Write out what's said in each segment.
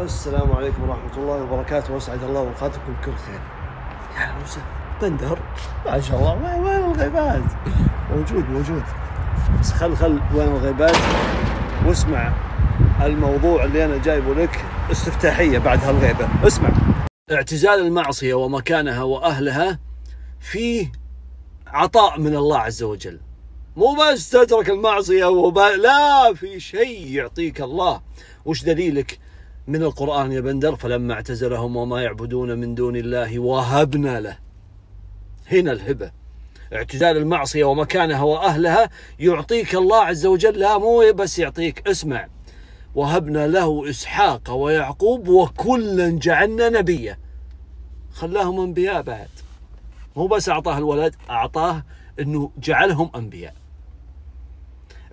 السلام عليكم ورحمة الله وبركاته، واسعد الله اوقاتكم بكل خير. يا هلا وسهلا. بندر ما شاء الله، وين الغيبات؟ موجود بس خل وين الغيبات، واسمع الموضوع اللي انا جايبه لك استفتاحية بعد هالغيبة. اسمع، اعتزال المعصية ومكانها واهلها فيه عطاء من الله عز وجل، مو بس تترك المعصية لا، في شيء يعطيك الله. وش دليلك؟ من القرآن يا بندر: فلما اعتزلهم وما يعبدون من دون الله وهبنا له. هنا الهبة، اعتزال المعصية ومكانها وأهلها يعطيك الله عز وجل، لا مو بس يعطيك. اسمع: وهبنا له إسحاق ويعقوب وكلا جعلنا نبيا. خلاهم أنبياء بعد، مو بس أعطاه الولد، أعطاه أنه جعلهم أنبياء.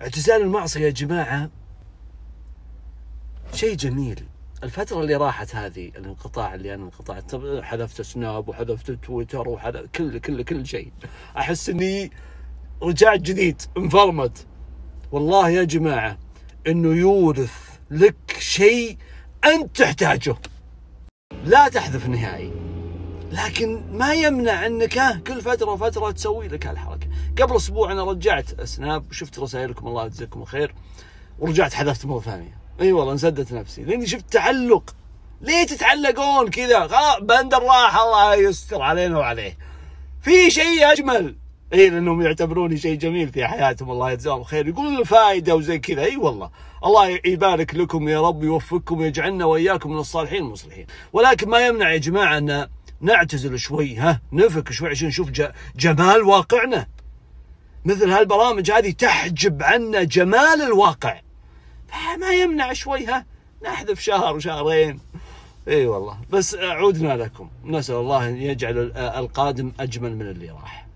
اعتزال المعصية يا جماعة شيء جميل. الفترة اللي راحت هذه، الانقطاع اللي أنا انقطعت، حذفت سناب وحذفت تويتر وحذفت كل شيء، أحس إني رجعت جديد انفرمت. والله يا جماعة إنه يورث لك شيء أنت تحتاجه، لا تحذف نهائي، لكن ما يمنع أنك كل فترة وفترة تسوي لك هالحركة. قبل أسبوع أنا رجعت سناب وشفت رسائلكم، الله يجزاكم الخير، ورجعت حذفت مرة ثانية. اي والله انسدت نفسي لاني شفت تعلق. ليه تتعلقون كذا؟ خلاص بندر راح، الله يستر علينا وعليه. في شيء اجمل، اي لانهم يعتبروني شيء جميل في حياتهم، الله يجزاهم خير، يقولون الفائده وزي كذا. اي والله، الله يبارك لكم يا رب، يوفقكم ويجعلنا واياكم من الصالحين المصلحين. ولكن ما يمنع يا جماعه ان نعتزل شوي، نفك شوي عشان نشوف جمال واقعنا. مثل هالبرامج هذه تحجب عنا جمال الواقع، ما يمنع شوي نحذف شهر وشهرين. اي والله، بس عودنا لكم، نسأل الله ان يجعل القادم اجمل من اللي راح.